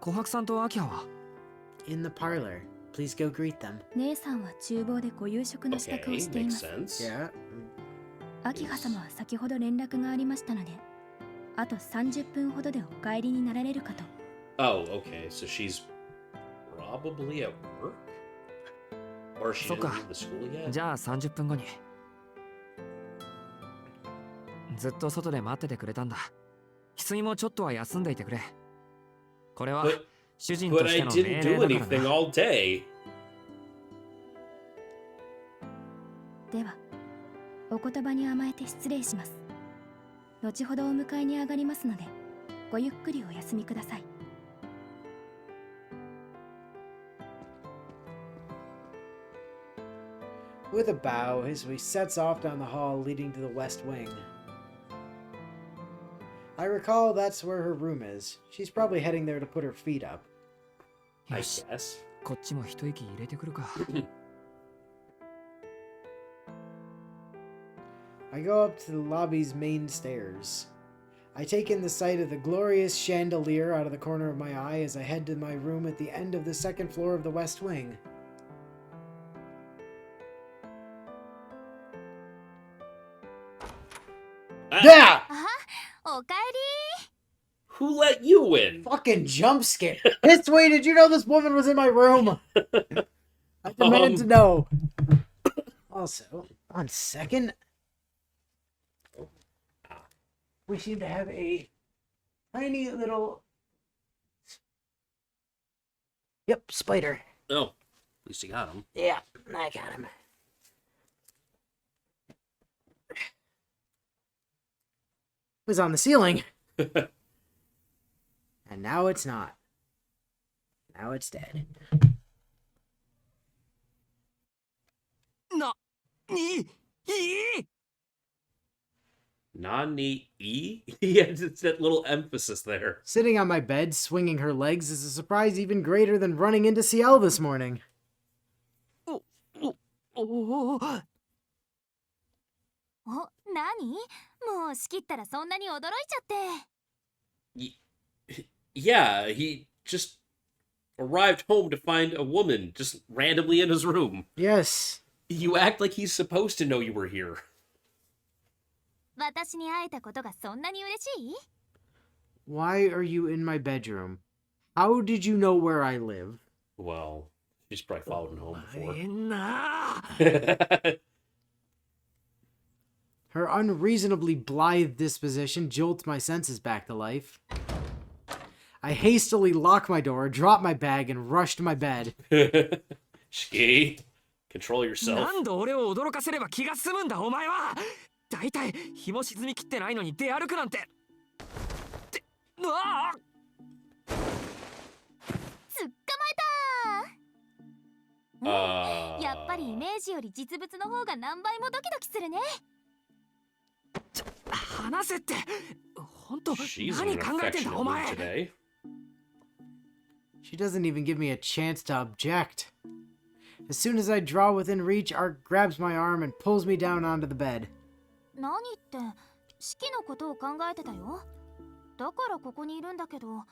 琥珀さんとアキハは In the parlor. Please go greet them. 姉さんは厨房でご夕食の支度をしています。 Yeah. アキハ様は先ほど連絡がありましたので、あと30分ほどでお帰りになられるかと。 Oh, okay. So she's probably at work? Or she didn't leave the school yet? じゃあ30分後に。ずっと外で待っててくれたんだ。翡翠もちょっとは休んでいてくれ。これは主人と But し I ての didn't 命 do 令だから anything な。 all day. では、お言葉に甘えて失礼します。後ほどお迎えに上がりますので、ごゆっくりお休みください。 With a bow, Hisui sets off down the hall leading to the west wing. I recall that's where her room is. She's probably heading there to put her feet up. I よし、 guess. こっちも一息入れてくるか。 I go up to the lobby's main stairs. I take in the sight of the glorious chandelier out of the corner of my eye as I head to my room at the end of the second floor of the west wing. Yeah! おかえり。 Who let you in? Fucking Jumpscare. Hisui, did you know this woman was in my room? I demand to know. Also, 1 second. We seem to have a tiny little... Yep, spider. Oh, at least you got him. Yeah, I got him. Was on the ceiling. And now it's not. Now it's dead. な、に、いい Nani E? Yeah, it's that little emphasis there. Sitting on my bed, swinging her legs, is a surprise even greater than running into CL this morning. お、お、何？もう仕切ったらそんなに驚いちゃって。 Yeah, he just arrived home to find a woman just randomly in his room. Yes. You act like he's supposed to know you were here. 私に会えたことがそんなに嬉しい？ Why are you in my bedroom? How did you know where I live? Well, she's probably followed him home え before. んな。 Her unreasonably blithe disposition jolts my senses back to life. I hastily lock my door, drop my bag, and rush to my bed. Shiki, control yourself. 何度俺を驚かせれば気が済むんだお前は。だいたい日も沈みきってないのに出歩くなんて。ってうわあ。捕まえた。やっぱりイメージより実物の方が何倍もドキドキするね。話せって。本当 She's 何 in 考 an えてんだ affectionate お mood 前。 today. She doesn't even give me a chance to object. As soon as I draw within reach, Art grabs my arm and pulls me down onto the bed. 何って式のことを考えてたよ。だからここにいるんだけど、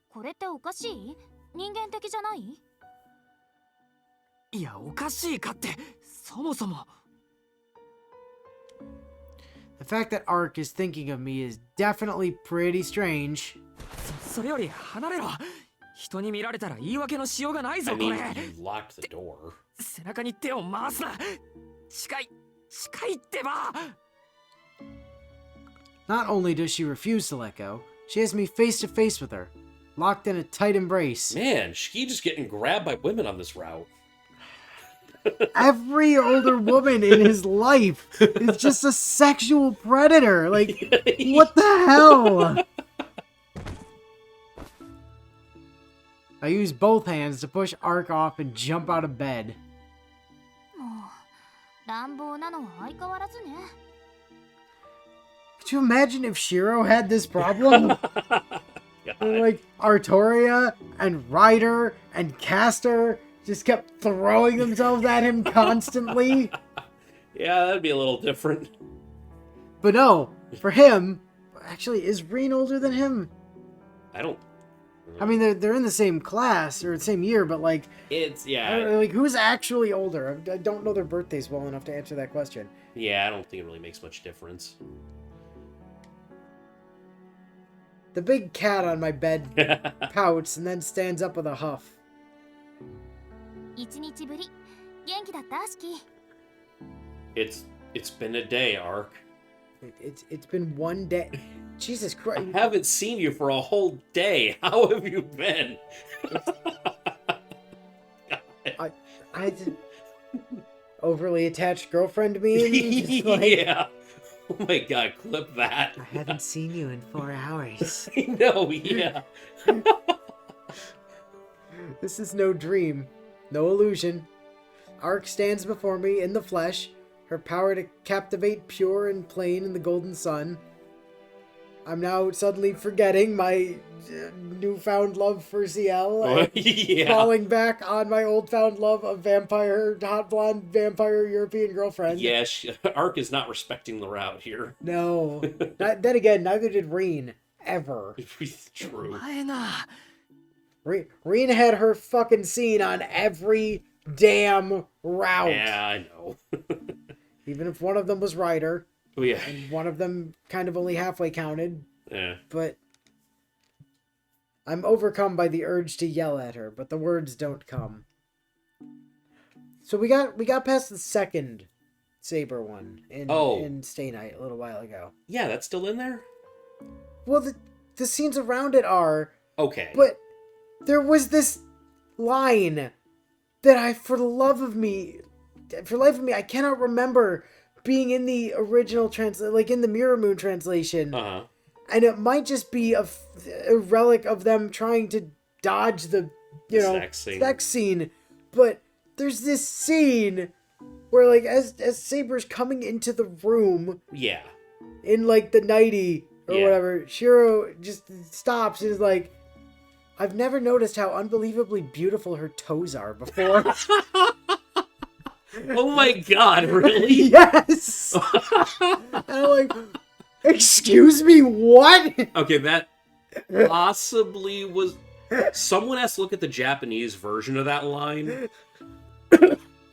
これっておかしい？人間的じゃない？いやおかしいかってそもそも。 The fact that Ark is thinking of me is definitely pretty strange. それより離れろ。人に見られたら言い訳のしようがないぞ I こ mean, れ。 you locked the door. 背中に手を回すな。近いってば。 Not only does she refuse to let go, she has me face to face with her, locked in a tight embrace. Man, Shiki just getting grabbed by women on this route. Every older woman in his life is just a sexual predator. Like, what the hell? I use both hands to push Ark off and jump out of bed. もう乱暴なのは相変わらずね。 Could you imagine if Shiro had this problem? Like, Artoria and Ryder and Caster just kept throwing themselves at him constantly. Yeah, that'd be a little different. But no, for him... Actually, is Reen older than him? I don't I mean, they're in the same class or the same year, but like, It's, I yeah. don't know, like who's actually older? I don't know their birthdays well enough to answer that question. Yeah, I don't think it really makes much difference. The big cat on my bed pouts and then stands up with a huff. 一日ぶり元気だったシキ It's been a day, Ark. It's been one day. Jesus I Christ. haven't seen you for a whole day. How have you been? I did overly attached girlfriend meme. Just like, Yeah. Oh my god, clip that. I haven't seen you in 4 hours. I know, yeah. This is no dream, no illusion. Ark stands before me in the flesh, her power to captivate pure and plain in the golden sun. I'm now suddenly forgetting my newfound love for CL and Yeah. falling back on my old found love of vampire, hot blonde vampire European girlfriend. Yeah, Ark is not respecting the route here. No. Then again, neither did Reen. Ever. True. 前な Reen had her fucking scene on every damn route. Yeah, I know. Even if one of them was Ryder, Oh, yeah. and one of them kind of only halfway counted. Yeah. But I'm overcome by the urge to yell at her, but the words don't come. So we got past the second Saber one in Stay Night a little while ago. Yeah, that's still in there? Well, the scenes around it are, Okay. but there was this line that for the life of me, I cannot remember being in the original like in the Mirror Moon translation. Uh-huh. And it might just be a relic of them trying to dodge the sex scene. But there's this scene where, like, as Saber's coming into the room, Yeah. in like the nightie or Yeah. whatever, Shiro just stops and is like, "I've never noticed how unbelievably beautiful her toes are before." Oh my god, really? Yes. And I'm like, "Excuse me, what?" Okay, that possibly was... Someone has to look at the Japanese version of that line.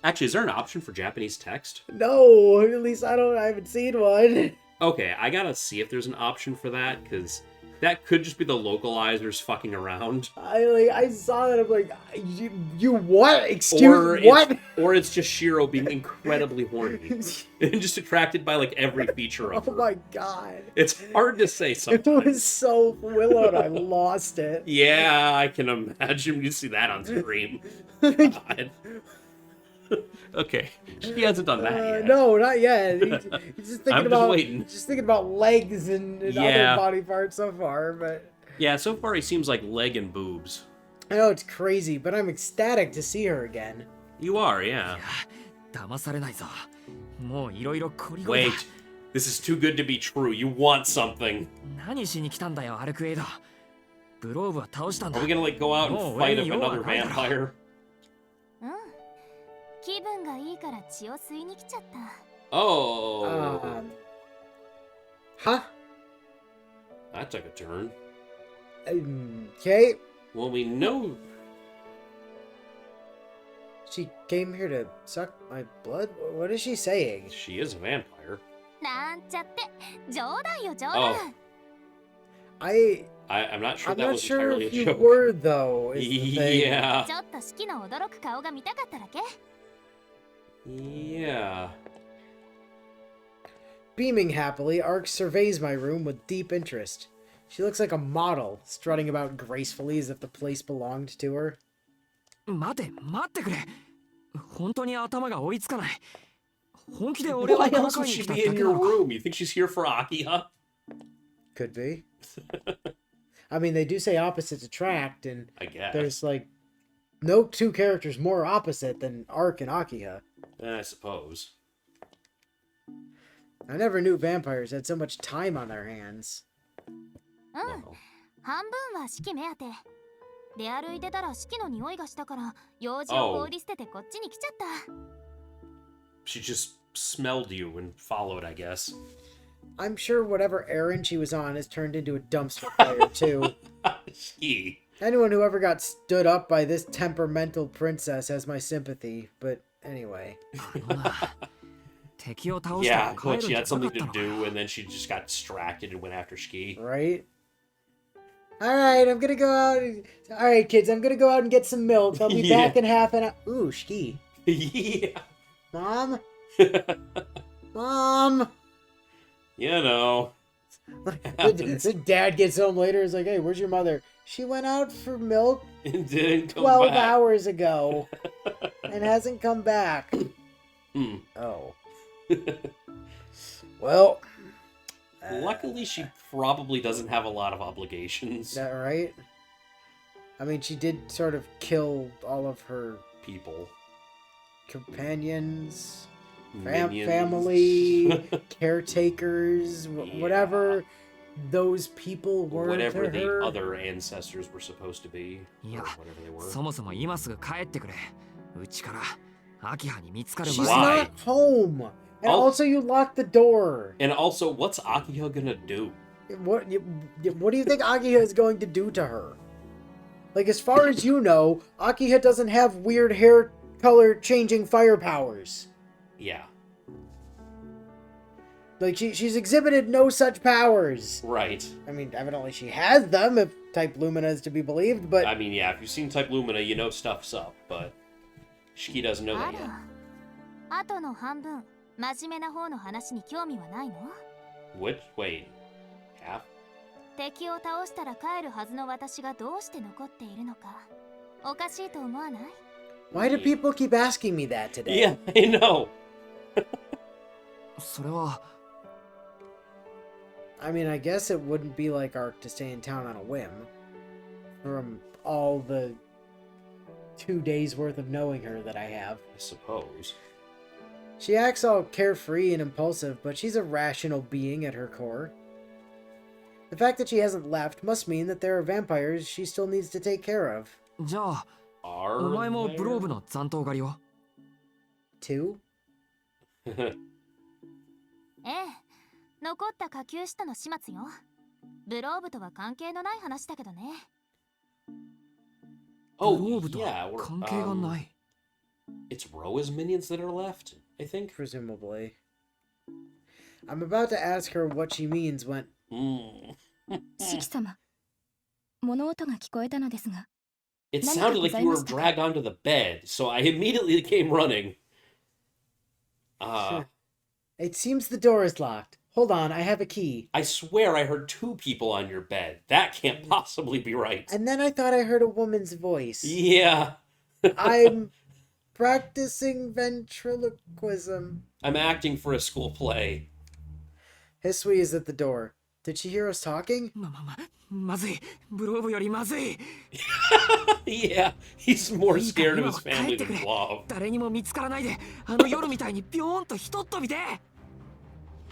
Actually, is there an option for Japanese text? No, at least I haven't seen one. Okay, I gotta see if there's an option for that, because that could just be the localizers fucking around. I saw that. I'm like, you what? Excuse what? Or it's just Shiro being incredibly horny and just attracted by like every feature of Oh her. my god! It's hard to say It sometimes. was so willowed, I lost it. Yeah, I can imagine you see that on screen. God. Okay, he hasn't done that yet. No, not yet. He's just thinking I'm just about waiting. legs and Yeah. other body parts so far. But Yeah, so far he seems like leg and boobs. I know it's crazy, but I'm ecstatic to see her again. You are, yeah. 騙されないぞもういろいろこりごり Wait, this is too good to be true. You want something. だ何しに来たんだよアルクエイドグローブは倒したんだ Are we gonna like go out and No, fight wait, another you're- vampire? うん気分がいいから血を吸いに来ちゃった Oh, Huh? that took a turn. Okay. Well, we know. She came here to suck my blood? What is she saying? She is a vampire. なんちゃって冗談よ冗 Oh. 談 I'm not sure I'm that not was sure entirely if a you joke. were, though. Is the thing. Yeah. ちょっと四季の驚く顔が見たかっただけ Yeah. Beaming happily, Ark surveys my room with deep interest. She looks like a model, strutting about gracefully as if the place belonged to her. 待ってくれ本当に頭が追いつかない本気で俺を Why から else か would いに she 来た be だ in けな your のか room? You think she's here for Akiha? Could be. I mean, they do say opposites attract, and I guess. there's, like, no two characters more opposite than Ark and Akiha. I suppose. I never knew vampires had so much time on their hands. うん Well, 半分は四季目当て出歩いてたら四季の匂いがしたから用事を放り捨ててこっちに来ちゃった she just smelled you and followed, I guess. I'm sure whatever errand she was on has turned into a dumpster fire, too. She. Anyone who ever got stood up by this temperamental princess has my sympathy, but anyway. 敵を倒したら Yeah, 帰る but ん she じゃ had なか something った to のか do, and then she just got distracted and went after Shiki. Right? Alright, I'm gonna go out. Alright, kids, I'm gonna go out and get some milk. I'll be Yeah. back in half an hour. Ooh, Shiki. Yeah. Mom? Mom? You know. The dad gets home later. Is like, hey, where's your mother? She went out for milk It didn't come 12 back. hours ago and hasn't come back. Hmm. Oh. Well. Luckily, she probably doesn't have a lot of obligations. Is that right? I mean, she did sort of kill all of her People. companions, Minions. family, caretakers, Yeah. whatever those people were Whatever to the her. other ancestors were supposed to be. Or Yeah. whatever they were. そもそも今すぐ帰ってくれうちから秋葉に見つかる She's Why? not home. And Oh. also, you locked the door. And also, what's Akiha gonna do? What do you think Akiha is going to do to her? Like, as far as you know, Akiha doesn't have weird hair color changing fire powers. Yeah. Like, she's exhibited no such powers. Right. I mean, evidently she has them, if Type Lumina is to be believed, but... I mean, yeah, if you've seen Type Lumina, you know stuff's up, but Shiki doesn't know that yet. あとの半分真面目な方の話に興味はないの？ Wait. Half? 敵を倒したら帰るはずの私がどうして残っているのかおかしいと思わない？ Why do people keep asking me that today? Yeah, I know. それは I mean, I guess it wouldn't be like Ark to stay in town on a whim. From all the 2 days worth of knowing her that I have. I suppose. She acts all carefree and impulsive, but she's a rational being at her core. The fact that she hasn't left must mean that there are vampires she still needs to take care of. じゃあ Are お前も there? ブローブの残党狩りを Two? ええ残った下級使徒の始末よブローブとは関係のない話だけどね Oh, ブローブと yeah. は we're, 関係がない It's Roa's minions that are left, I think. Presumably. I'm about to ask her what she means when... 四季様物音が聞こえたのですが It 何か sounded ご like ざい you ま were したか？ dragged onto the bed, so I immediately came running. It seems the door is locked. Hold on, I have a key. I swear I heard 2 people on your bed. That can't possibly be right. And then I thought I heard a woman's voice. Yeah. I'm practicing ventriloquism. I'm acting for a school play. Hisui is at the door. Did she hear us talking? まずいブローブよりまずい Yeah, he's more いいから scared of 今 his は帰 family ってく than れ Love. 誰にも見つからないであの夜みたいにビョーンとひとっ飛びで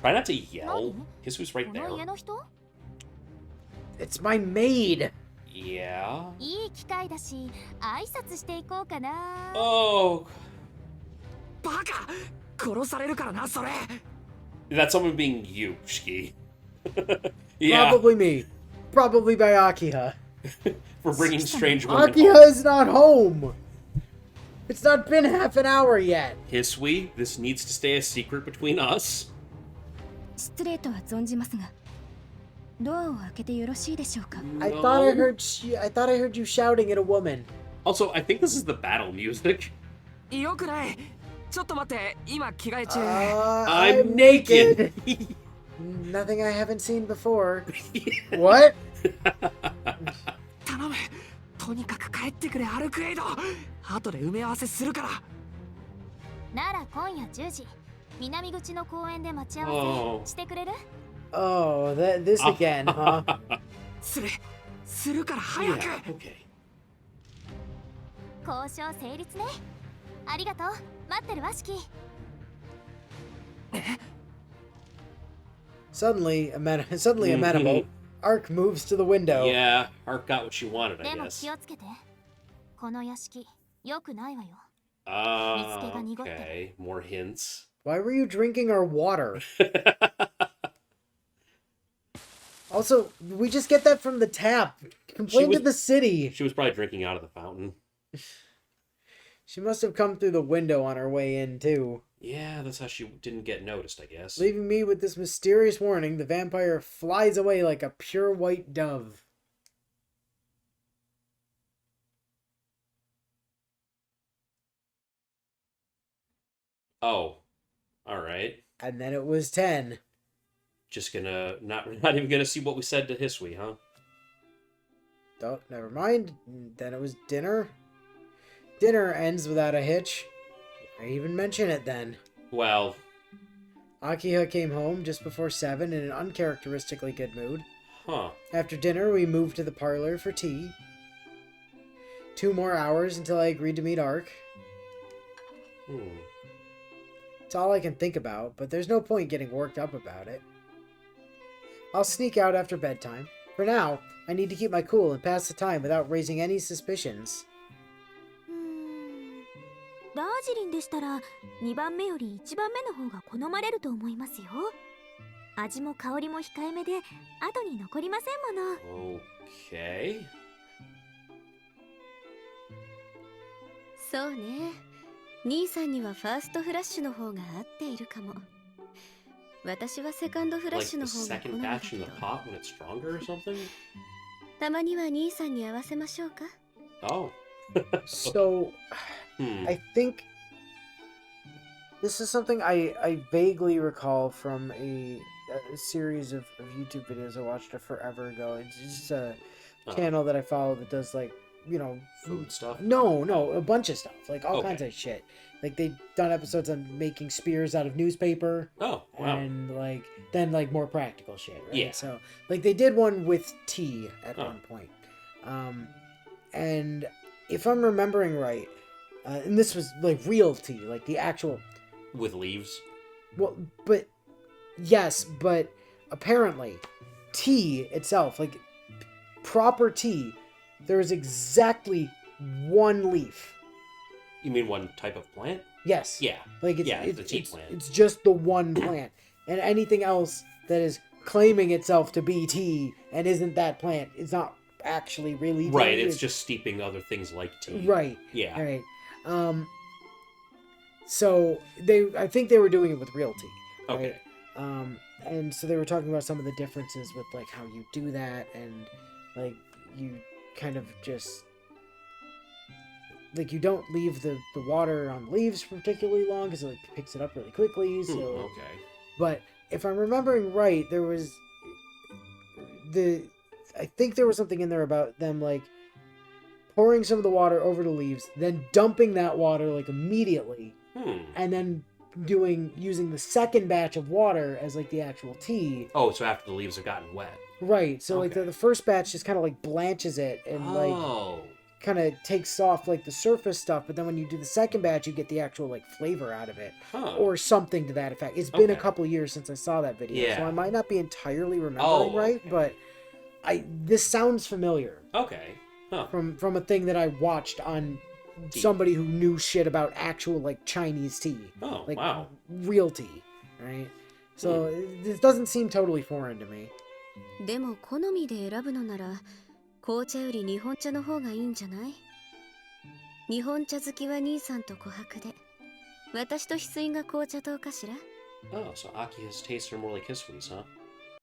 Try not to yell. 何？ Hisu's right この家 there. の人 It's my maid. Yeah. いい機会だし挨拶していこうかな Oh. バカ殺されるからなそれ That's someone being you, Shiki. Yeah, Probably me. Probably by Akiha. for bringing strange women Akiha home. is not home. It's not been half an hour yet. Hisui, this needs to stay a secret between us. 失礼とは存じますがドアを開けてよろしいでしょうか I thought I No. heard you shouting at a woman. Also, I think this is the battle music. よくないちょっと待って今着替え中 I'm naked. Nothing I haven't seen before. What? 頼むとにかく帰ってくれアルクエイド後で埋め合わせするからなら今夜10時南口の公園で待ち合わ Oh. せしてくれる Oh, this again, huh? するから早 Yeah, く okay. 交渉成立ねありがとう待ってるわしき Suddenly amenable, Ark moves to the window. Yeah, Art got what she wanted, で I も guess. 気をつけてこの屋敷良くないわよ Okay, more hints. Why were you drinking our water? Also, we just get that from the tap. Complain to the city. She was probably drinking out of the fountain. She must have come through the window on her way in, too. Yeah, that's how she didn't get noticed, I guess. Leaving me with this mysterious warning, the vampire flies away like a pure white dove. Oh, all right. And then it was 10. Just gonna not even gonna see what we said to Hisui, huh? Oh, never mind. Then it was dinner. Dinner ends without a hitch. I even mention it then. Well, Akiha came home just before 7 in an uncharacteristically good mood. huh. After dinner, we moved to the parlor for tea. 2 more hours until I agreed to meet Ark. It's all I can think about, but there's no point getting worked up about it. I'll sneak out after bedtime. For now, I need to keep my cool and pass the time without raising any suspicions. ダージリンでしたら2番目より1番目の方が好まれると思いますよ。味も香りも控えめで後に残りませんもの。Okay. そうね。兄さんにはファーストフラッシュの方が合っているかも。私はセカンドフラッ Like シュ the の方が好 second みだ batch け in ど the。pot when it's stronger or something? たまには兄さんに合わせましょうか。Oh. So, I think this is something I vaguely recall from a series of YouTube videos I watched forever ago. It's just a channel that I follow that does, like, you know... Food stuff? No, a bunch of stuff. Like, all Okay. kinds of shit. Like, they've done episodes on making spears out of newspaper. Oh, wow. And, like, then, like, more practical shit, right? Yeah. So, like, they did one with tea at Oh. one point. And if I'm remembering right, and this was, like, real tea, like, the actual... With leaves? Well, but... Yes, but apparently, tea itself, like, proper tea, there is exactly one leaf. You mean one type of plant? Yes. Yeah. Like, it's, Yeah, it's the tea it's, plant. it's just the one plant. And anything else that is claiming itself to be tea and isn't that plant is not actually really tea. Right, it's just steeping other things like tea. Right. Yeah. Right. So I think they were doing it with real tea. Right? Okay. And so they were talking about some of the differences with, like, how you do that, and, like, you kind of just, like, you don't leave the water on leaves for particularly long because it, like, picks it up really quickly. So, Okay. but if I'm remembering right, there was I think there was something in there about them, like, pouring some of the water over the leaves, then dumping that water, like, immediately, and then using the second batch of water as, like, the actual tea. Oh, so after the leaves have gotten wet. Right. So, like, Okay. the first batch just kind of, like, blanches it and, like, Oh. kind of takes off, like, the surface stuff, but then when you do the second batch, you get the actual, like, flavor out of it. Huh. Or something to that effect. It's been a Okay. couple years since I saw that video, so Yeah. I might not be entirely remembering right, okay. but this sounds familiar Okay. Huh. from a thing that I watched on Tea. somebody who knew shit about actual, like, Chinese tea. Oh, Like, wow. real tea, right? So this doesn't seem totally foreign to me. でも好みで選ぶのなら紅茶より日本茶の方がいいんじゃない？日本茶好きは兄さんと琥珀で、私と翡翠が紅茶糖かしら？ Oh, so Akiha's tastes are more like Hisui's, huh?